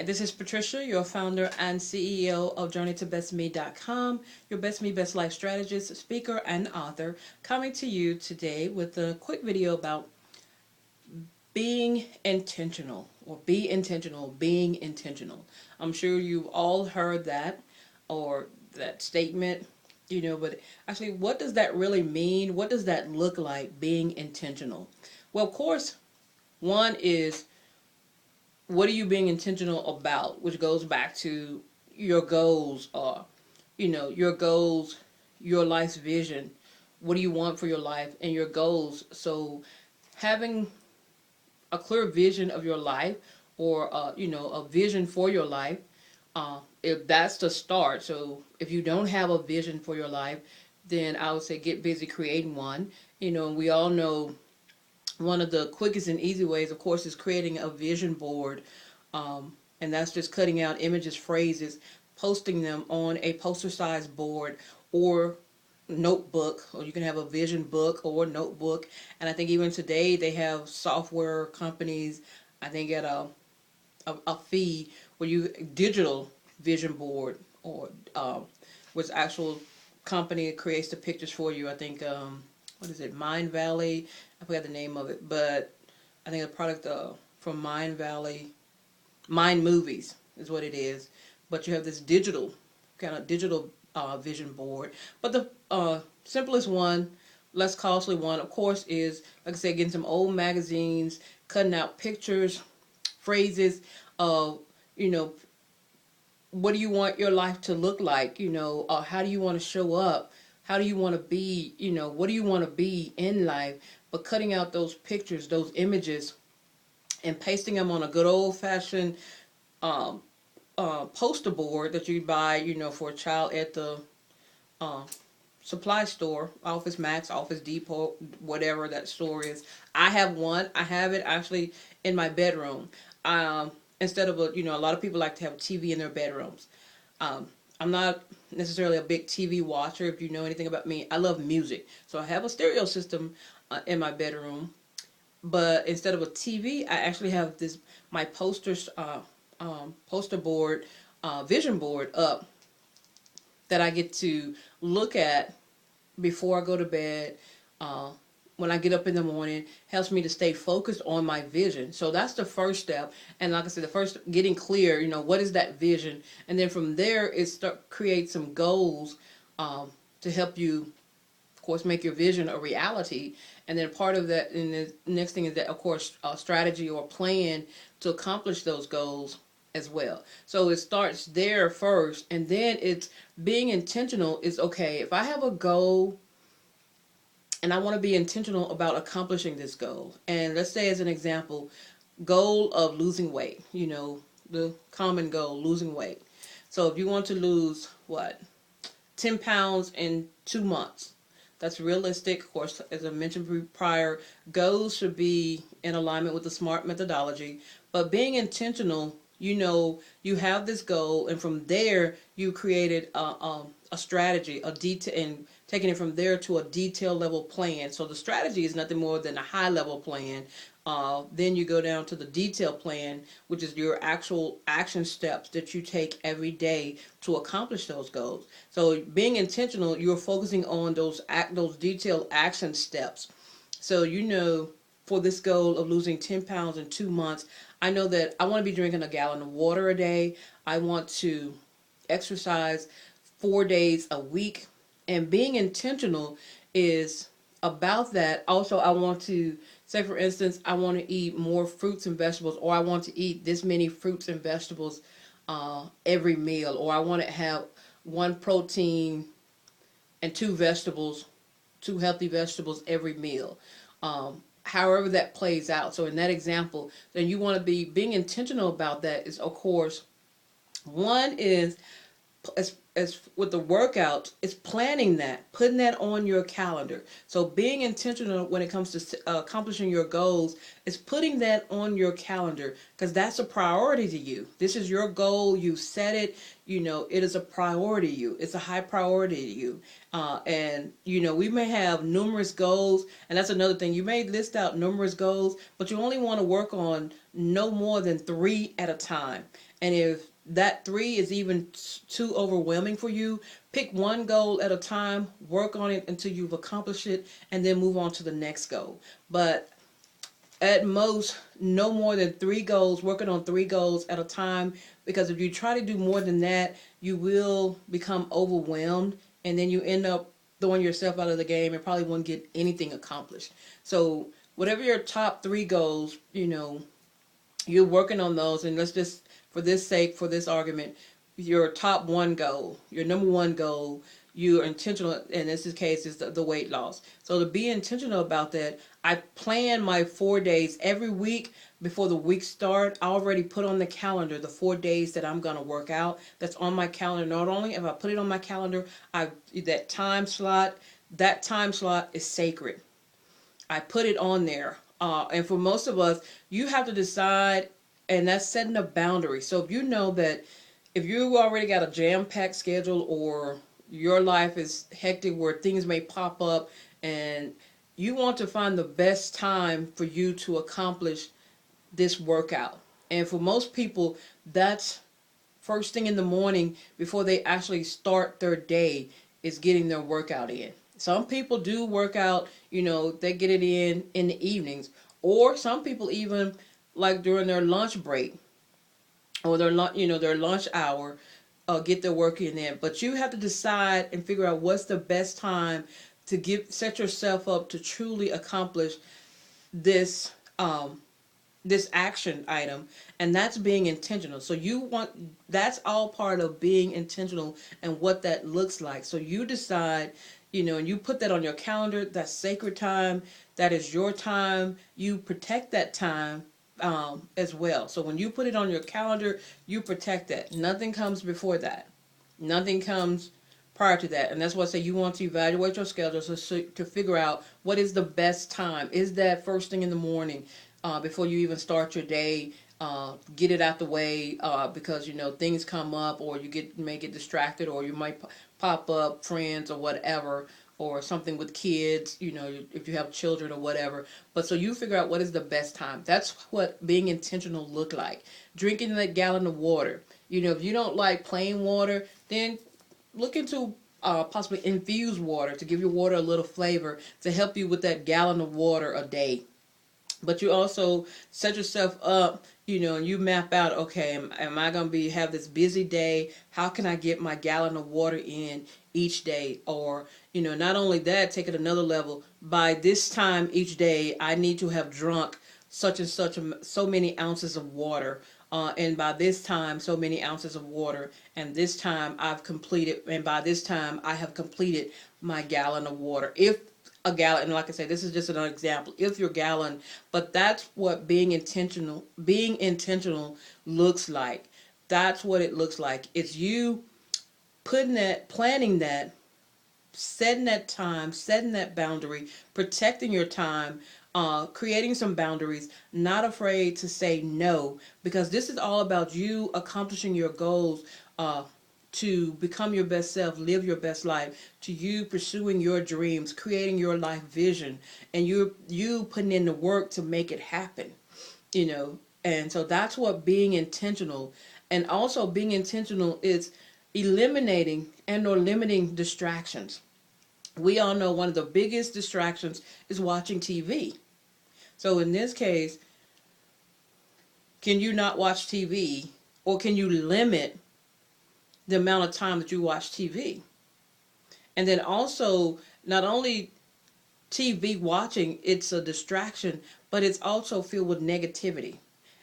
Hi, this is Patricia, your founder and CEO of JourneyToBestMe.com, your Best Me Best Life strategist, speaker, and author, coming to you today with a quick video about being intentional, or being intentional. I'm sure you've all heard that, or that statement, but actually, what does that really mean? What does that look like, being intentional? Well, of course, one is, what are you being intentional about, which goes back to your goals, or your goals, your life's vision. What do you want for your life and your goals? So having a clear vision of your life, or a vision for your life, if that's the start. So if you don't have a vision for your life, then I would say get busy creating one. We all know one of the quickest and easy ways, of course, is creating a vision board. And that's just cutting out images, phrases, posting them on a poster-sized board or notebook, or you can have a vision book or notebook. And I think even today they have software companies, I think at a fee, where you digital vision board, or which actual company creates the pictures for you. I think what is it, Mind Valley? I forgot the name of it, but I think a product from Mind Valley, Mind Movies is what it is. But you have this digital vision board. But the simplest one, less costly one, of course, is, like I said, getting some old magazines, cutting out pictures, phrases of, what do you want your life to look like, how do you want to show up, how do you want to be, what do you want to be in life, but cutting out those pictures, those images, and pasting them on a good old-fashioned um, poster board that you buy, for a child at the uh, supply store, Office Max, Office Depot, whatever that store is. I have one. I have it actually in my bedroom. Instead of a lot of people like to have a TV in their bedrooms. Um, I'm not necessarily a big TV watcher. If you know anything about me, I love music, so I have a stereo system in my bedroom. But instead of a TV, I actually have this my poster board, vision board up, that I get to look at before I go to bed. When I get up in the morning, helps me to stay focused on my vision. So that's the first step. And like I said, the first, getting clear, what is that vision? And then from there, create some goals to help you, of course, make your vision a reality. And then part of that, and the next thing is that, of course, a strategy or plan to accomplish those goals as well. So it starts there first, and then it's being intentional. Is okay, if I have a goal and I want to be intentional about accomplishing this goal. And let's say, as an example, goal of losing weight, the common goal, losing weight. So if you want to lose, 10 pounds in 2 months, that's realistic. Of course, as I mentioned prior, goals should be in alignment with the SMART methodology. But being intentional, you have this goal, and from there, you created a strategy, a detail, and taking it from there to a detail level plan. So the strategy is nothing more than a high level plan. Then you go down to the detail plan, which is your actual action steps that you take every day to accomplish those goals. So being intentional, you're focusing on those detailed action steps. So for this goal of losing 10 pounds in 2 months, I know that I want to be drinking a gallon of water a day. I want to exercise 4 days a week. And being intentional is about that. Also, I want to say, for instance, I want to eat more fruits and vegetables, or I want to eat this many fruits and vegetables every meal, or I want to have one protein and two healthy vegetables every meal. However that plays out. So in that example, then you want to being intentional about that is, of course, one is as with the workout, it's planning that, putting that on your calendar. So being intentional when it comes to accomplishing your goals is putting that on your calendar, because that's a priority to you. This is your goal. You set it. It is a priority to you. It's a high priority to you. And we may have numerous goals, and that's another thing. You may list out numerous goals, but you only want to work on no more than 3 at a time. And if that 3 is even too overwhelming for you, pick one goal at a time, work on it until you've accomplished it, and then move on to the next goal. But at most, no more than 3 goals, working on 3 goals at a time, because if you try to do more than that, you will become overwhelmed, and then you end up throwing yourself out of the game and probably won't get anything accomplished. So whatever your top 3 goals, you're working on those, and let's just, for this sake, for this argument, your top 1 goal, your number 1 goal, you're intentional, in this case, is the weight loss. So to be intentional about that, I plan my 4 days every week. Before the week start, I already put on the calendar the 4 days that I'm going to work out. That's on my calendar. Not only if I put it on my calendar, that time slot is sacred. I put it on there. And for most of us, you have to decide, and that's setting a boundary. So if you know that if you already got a jam-packed schedule, or your life is hectic where things may pop up, and you want to find the best time for you to accomplish this workout. And for most people, that's first thing in the morning before they actually start their day, is getting their workout in. Some people do work out, they get it in the evenings, or some people even like during their lunch break or their lunch hour, get their work in there. But you have to decide and figure out what's the best time to set yourself up to truly accomplish this this action item, and that's being intentional. So that's all part of being intentional and what that looks like. So you decide, and you put that on your calendar. That's sacred time. That is your time. You protect that time as well. So when you put it on your calendar, you protect that. Nothing comes before that. Nothing comes prior to that. And that's why I say you want to evaluate your schedule to figure out what is the best time. Is that first thing in the morning, before you even start your day? Get it out the way, because things come up, or you may get distracted, or you might pop up friends or whatever, or something with kids, if you have children or whatever. But so you figure out what is the best time. That's what being intentional look like. Drinking that gallon of water. If you don't like plain water, then look into possibly infused water to give your water a little flavor, to help you with that gallon of water a day. But you also set yourself up, and you map out, okay, am I going to have this busy day? How can I get my gallon of water in each day? Or, not only that, take it another level. By this time each day, I need to have drunk such and such so many ounces of water. And by this time, so many ounces of water. And this time by this time I have completed my gallon of water. If a gallon, and like I say, this is just an example, if your gallon, but that's what being intentional looks like. That's what it looks like. It's you planning that, setting that time, setting that boundary, protecting your time, creating some boundaries, not afraid to say no, because this is all about you accomplishing your goals, to become your best self, live your best life, to you pursuing your dreams, creating your life vision, and you putting in the work to make it happen, And so that's what being intentional, and also being intentional is eliminating and or limiting distractions. We all know one of the biggest distractions is watching TV. So in this case, can you not watch TV, or can you limit the amount of time that you watch TV? And then also, not only TV watching, it's a distraction, but it's also filled with negativity.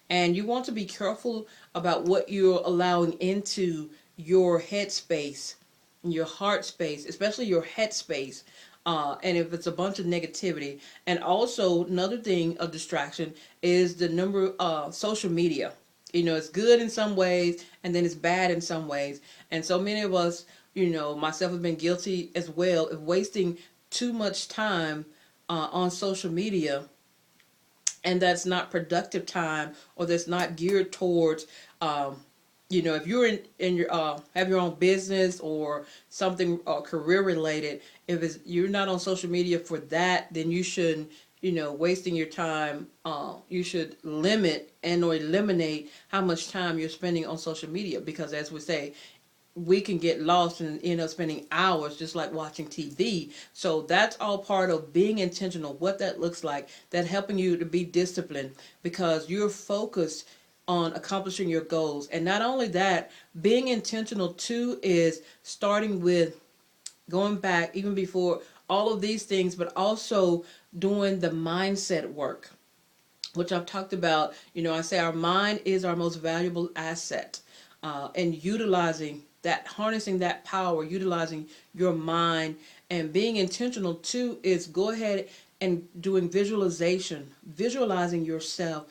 And you want to be careful about what you're allowing into your head space, your heart space, especially your head space. And if it's a bunch of negativity. And also another thing of distraction is the number of social media. It's good in some ways and then it's bad in some ways. And so many of us, myself, have been guilty as well of wasting too much time on social media, and that's not productive time, or that's not geared towards if you're in your have your own business or something career related. If you're not on social media for that, then you shouldn't wasting your time. You should limit and or eliminate how much time you're spending on social media, because as we say, we can get lost and end up spending hours just like watching TV. So that's all part of being intentional, what that looks like, that helping you to be disciplined because you're focused on accomplishing your goals. And not only that, being intentional too is starting with going back even before all of these things, but also doing the mindset work, which I've talked about. I say our mind is our most valuable asset, and utilizing that, harnessing that power, utilizing your mind, and being intentional too is go ahead and doing visualization, visualizing yourself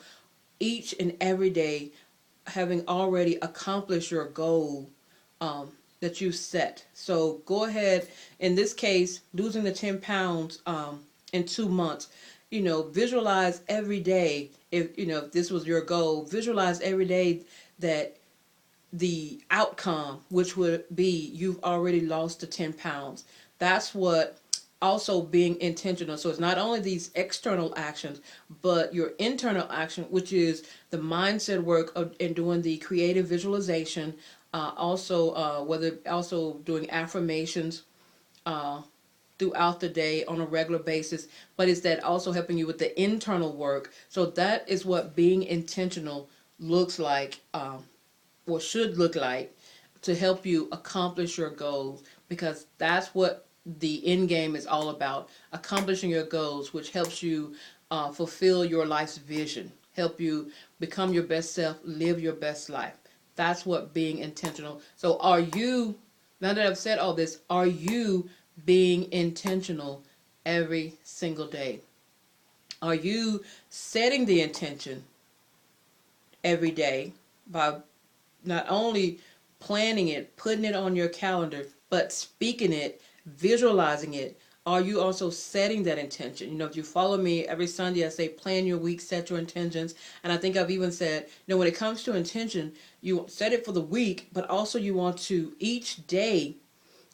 each and every day, having already accomplished your goal that you set. So go ahead, in this case, losing the 10 pounds in 2 months. Visualize every day. If this was your goal, visualize every day that the outcome, which would be you've already lost the 10 pounds. That's what also being intentional. So it's not only these external actions, but your internal action, which is the mindset work of, and doing the creative visualization. Also doing affirmations throughout the day on a regular basis. But is that also helping you with the internal work? So that is what being intentional looks like. Or should look like, to help you accomplish your goals, because that's what the end game is all about, accomplishing your goals, which helps you fulfill your life's vision, help you become your best self, live your best life. That's what being intentional. So are you, now that I've said all this, are you being intentional every single day? Are you setting the intention every day by not only planning it, putting it on your calendar, but speaking it, visualizing it? Are you also setting that intention? If you follow me every Sunday, I say plan your week, set your intentions. And I think I've even said, when it comes to intention, you set it for the week, but also you want to, each day,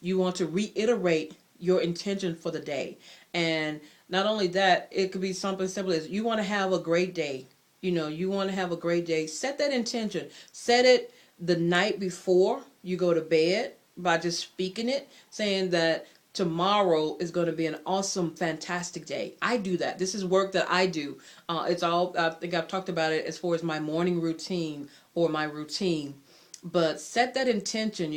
you want to reiterate your intention for the day. And not only that, it could be something simple as you want to have a great day. You want to have a great day. Set that intention. Set it the night before you go to bed by just speaking it, saying that tomorrow is going to be an awesome, fantastic day. I do that. This is work that I do. It's all, I think I've talked about it as far as my morning routine or my routine. But set that intention,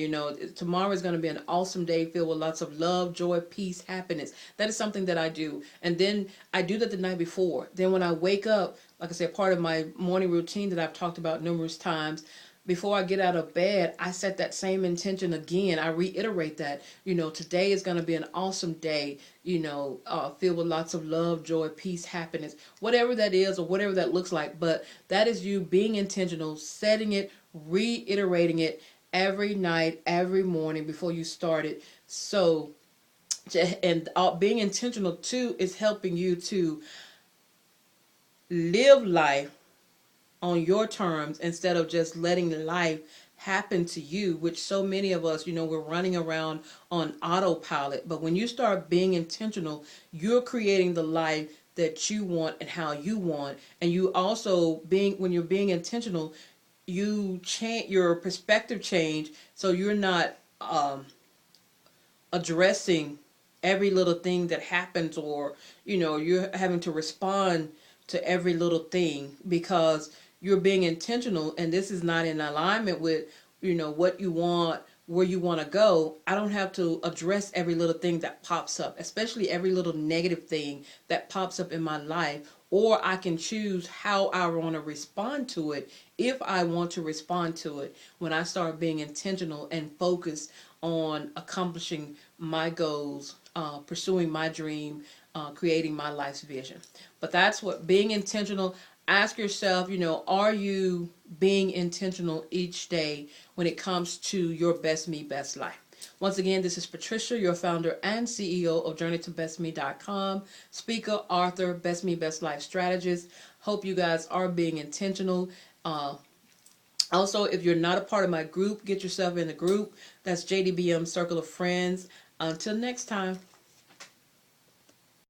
tomorrow is going to be an awesome day filled with lots of love, joy, peace, happiness. That is something that I do. And then I do that the night before. Then when I wake up, like I said, part of my morning routine that I've talked about numerous times, before I get out of bed, I set that same intention again. I reiterate that, today is going to be an awesome day, filled with lots of love, joy, peace, happiness, whatever that is or whatever that looks like. But that is you being intentional, setting it, reiterating it every night, every morning before you start it. So, and being intentional too is helping you to live life on your terms instead of just letting life happen to you, which so many of us, we're running around on autopilot. But when you start being intentional, you're creating the life that you want and how you want. And you also when you're being intentional, you change your perspective change, so you're not addressing every little thing that happens, or you're having to respond to every little thing because you're being intentional, and this is not in alignment with what you want, where you want to go. I don't have to address every little thing that pops up, especially every little negative thing that pops up in my life, or I can choose how I want to respond to it, if I want to respond to it, when I start being intentional and focused on accomplishing my goals, pursuing my dream, creating my life's vision. But that's what being intentional. ask yourself, are you being intentional each day when it comes to your Best Me, Best Life? Once again, this is Patricia, your founder and CEO of JourneyToBestMe.com, speaker, author, Best Me, Best Life strategist. Hope you guys are being intentional. Also, if you're not a part of my group, get yourself in the group. That's JTBM Circle of Friends. Until next time.